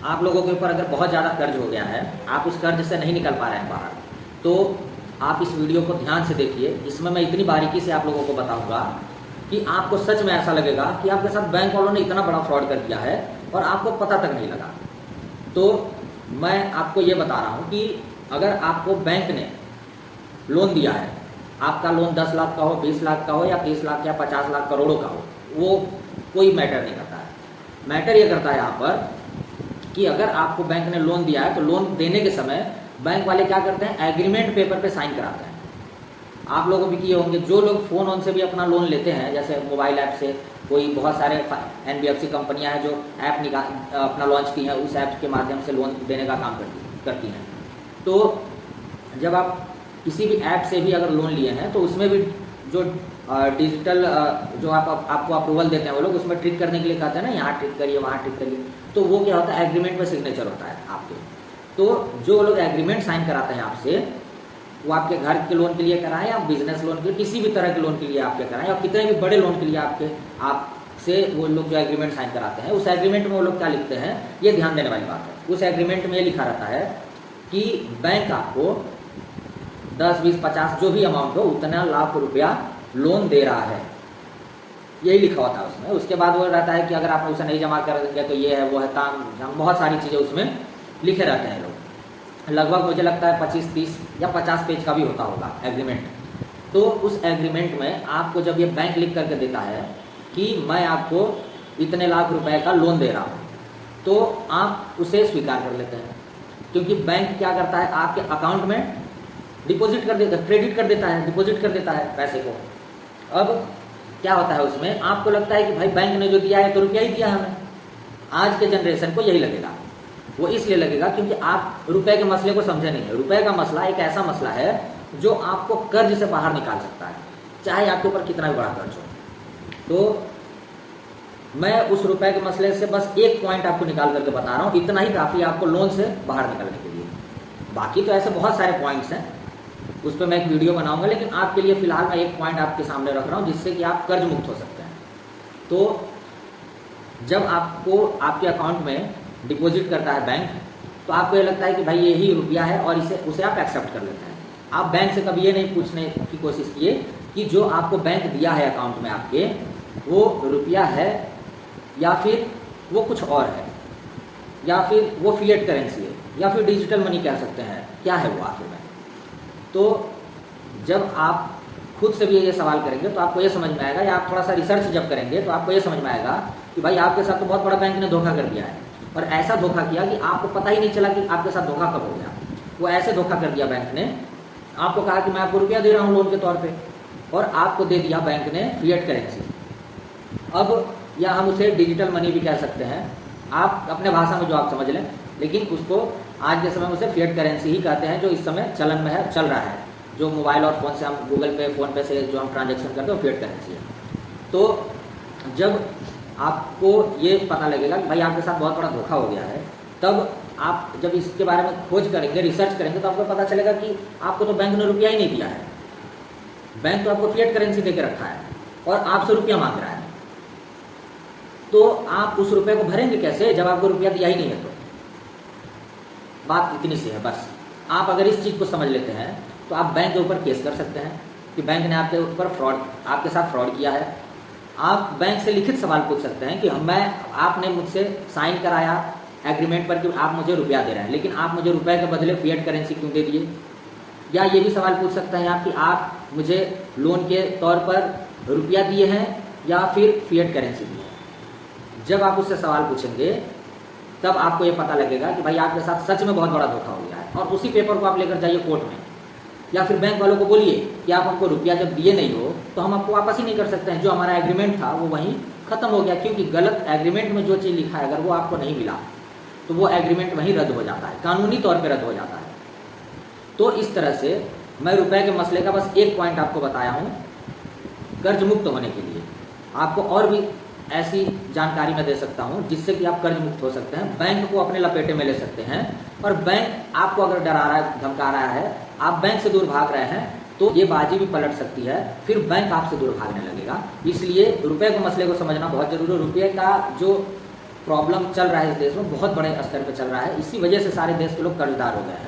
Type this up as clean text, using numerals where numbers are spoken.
आप लोगों के ऊपर अगर बहुत ज़्यादा कर्ज हो गया है, आप उस कर्ज से नहीं निकल पा रहे हैं बाहर, तो आप इस वीडियो को ध्यान से देखिए। इसमें मैं इतनी बारीकी से आप लोगों को बताऊंगा कि आपको सच में ऐसा लगेगा कि आपके साथ बैंक वालों ने इतना बड़ा फ्रॉड कर दिया है और आपको पता तक नहीं लगा। तो मैं आपको ये बता रहा हूँ कि अगर आपको बैंक ने लोन दिया है, आपका लोन 10 लाख का हो, 20 लाख का हो, या 30 लाख या 50 लाख करोड़ों का हो, वो कोई मैटर नहीं करता है। मैटर ये करता है यहाँ पर कि अगर आपको बैंक ने लोन दिया है तो लोन देने के समय बैंक वाले क्या करते हैं, एग्रीमेंट पेपर पे साइन कराते हैं। आप लोगों भी किए होंगे, जो लोग फ़ोन ऑन से भी अपना लोन लेते हैं, जैसे मोबाइल ऐप से, कोई बहुत सारे NBFC कंपनियां हैं जो ऐप अपना लॉन्च की हैं, उस ऐप के माध्यम से लोन देने का काम करती हैं। तो जब आप किसी भी ऐप से भी अगर लोन लिए हैं तो उसमें भी जो डिजिटल जो आपको अप्रूवल देते हैं वो लोग, उसमें ट्रिक करने के लिए कहते हैं ना, यहाँ ट्रिक करिए, वहाँ ट्रिक करिए। तो वो क्या होता है, एग्रीमेंट में सिग्नेचर होता है आपके। तो जो लोग एग्रीमेंट साइन कराते हैं आपसे, वो आपके घर के लोन के लिए कराएं या बिजनेस लोन के लिए, किसी भी तरह के लोन के लिए आपके कराएं, और कितने भी बड़े लोन के लिए आपसे वो लोग जो एग्रीमेंट साइन कराते हैं, उस एग्रीमेंट में वो लोग क्या लिखते हैं, ये ध्यान देने वाली बात है। उस एग्रीमेंट में ये लिखा रहता है कि बैंक आपको 10, 20, 50 जो भी अमाउंट हो उतना लाख रुपया लोन दे रहा है, यही लिखा होता है उसमें। उसके बाद वो रहता है कि अगर आप उसे नहीं जमा करेंगे तो ये है, वो है, ताम, बहुत सारी चीज़ें उसमें लिखे रहते हैं लोग। लगभग मुझे लगता है 25, 30 या 50 पेज का भी होगा एग्रीमेंट। तो उस एग्रीमेंट में आपको जब ये बैंक लिख करके देता है कि मैं आपको इतने लाख रुपए का लोन दे रहा हूँ, तो आप उसे स्वीकार कर लेते हैं, क्योंकि बैंक क्या करता है, आपके अकाउंट में डिपॉजिट कर देता, क्रेडिट कर देता है, डिपॉजिट कर देता है पैसे को। अब क्या होता है उसमें, आपको लगता है कि भाई बैंक ने जो दिया है तो रुपया ही दिया हमें। आज के जनरेशन को यही लगेगा, वो इसलिए लगेगा क्योंकि आप रुपए के मसले को समझे नहीं है। रुपए का मसला एक ऐसा मसला है जो आपको कर्ज से बाहर निकाल सकता है, चाहे आपके ऊपर कितना भी बड़ा कर्ज हो। तो मैं उस रुपए के मसले से बस एक पॉइंट आपको निकाल करके बता रहा हूँ, इतना ही काफ़ी आपको लोन से बाहर निकलने के लिए। बाकी तो ऐसे बहुत सारे पॉइंट्स हैं, उस पर मैं एक वीडियो बनाऊंगा, लेकिन आपके लिए फिलहाल मैं एक पॉइंट आपके सामने रख रहा हूँ जिससे कि आप कर्ज मुक्त हो सकते हैं। तो जब आपको आपके अकाउंट में डिपॉजिट करता है बैंक, तो आपको ये लगता है कि भाई यही रुपया है और उसे आप एक्सेप्ट कर लेते हैं। आप बैंक से कभी ये नहीं पूछने की कोशिश किए कि जो आपको बैंक दिया है अकाउंट में आपके, वो रुपया है या फिर वो कुछ और है, या फिर वो फिएट करेंसी है, या फिर डिजिटल मनी कह सकते हैं, क्या है वो आखिर में। तो जब आप खुद से भी ये सवाल करेंगे तो आपको ये समझ में आएगा, या आप थोड़ा सा रिसर्च जब करेंगे तो आपको ये समझ में आएगा कि भाई आपके साथ तो बहुत बड़ा बैंक ने धोखा कर दिया है, और ऐसा धोखा किया कि आपको पता ही नहीं चला कि आपके साथ धोखा कब हो गया। वो ऐसे धोखा कर दिया बैंक ने, आपको कहा कि मैं आपको रुपया दे रहा हूँ लोन के तौर पे, और आपको दे दिया बैंक ने फिएट करेंसी। अब या हम उसे डिजिटल मनी भी कह सकते हैं, आप अपने भाषा में जो आप समझ लें, लेकिन उसको आज के समय में उसे फिएट करेंसी ही कहते हैं, जो इस समय चलन में है, चल रहा है। जो मोबाइल और फ़ोन से हम गूगल पे, फ़ोन पे से जो हम ट्रांजैक्शन करते हैं वो फिएट करेंसी है। तो जब आपको ये पता लगेगा कि भाई आपके साथ बहुत बड़ा धोखा हो गया है, तब आप जब इसके बारे में खोज करेंगे, रिसर्च करेंगे, तो आपको पता चलेगा कि आपको तो बैंक ने रुपया ही नहीं दिया है। बैंक तो आपको फिएट करेंसी दे के रखा है और आपसे रुपया मांग रहा है। तो आप उस रुपये को भरेंगे कैसे जब आपको रुपया दिया ही नहीं है। तो बात इतनी सी है बस। आप अगर इस चीज़ को समझ लेते हैं तो आप बैंक के ऊपर केस कर सकते हैं कि बैंक ने आपके ऊपर आपके साथ फ्रॉड किया है। आप बैंक से लिखित सवाल पूछ सकते हैं कि आपने मुझसे साइन कराया एग्रीमेंट पर कि आप मुझे रुपया दे रहे हैं, लेकिन आप मुझे रुपए के बदले फिएट करेंसी क्यों दे दिए। या ये भी सवाल पूछ सकते हैं आप कि आप मुझे लोन के तौर पर रुपया दिए हैं या फिर फिएट करेंसी दी है। जब आप उससे सवाल पूछेंगे तब आपको ये पता लगेगा कि भाई आपके साथ सच में बहुत बड़ा धोखा हो गया है, और उसी पेपर को आप लेकर जाइए कोर्ट में, या फिर बैंक वालों को बोलिए कि आप हमको रुपया जब दिए नहीं हो तो हम आपको वापस ही नहीं कर सकते हैं। जो हमारा एग्रीमेंट था वो वहीं खत्म हो गया, क्योंकि गलत एग्रीमेंट में जो चीज़ लिखा है अगर वो आपको नहीं मिला तो वो एग्रीमेंट वहीं रद्द हो जाता है, कानूनी तौर पर रद्द हो जाता है। तो इस तरह से मैं रुपए के मसले का बस एक पॉइंट आपको बताया हूँ कर्ज मुक्त होने के लिए। आपको और भी ऐसी जानकारी मैं दे सकता हूँ जिससे कि आप कर्ज मुक्त हो सकते हैं, बैंक को अपने लपेटे में ले सकते हैं। और बैंक आपको अगर डरा रहा है, धमका रहा है, आप बैंक से दूर भाग रहे हैं, तो ये बाजी भी पलट सकती है, फिर बैंक आपसे दूर भागने लगेगा। इसलिए रुपए के मसले को समझना बहुत जरूरी है। रुपये का जो प्रॉब्लम चल रहा है इस देश में, बहुत बड़े स्तर पे चल रहा है। इसी वजह से सारे देश के लोग कर्जदार हो गए हैं।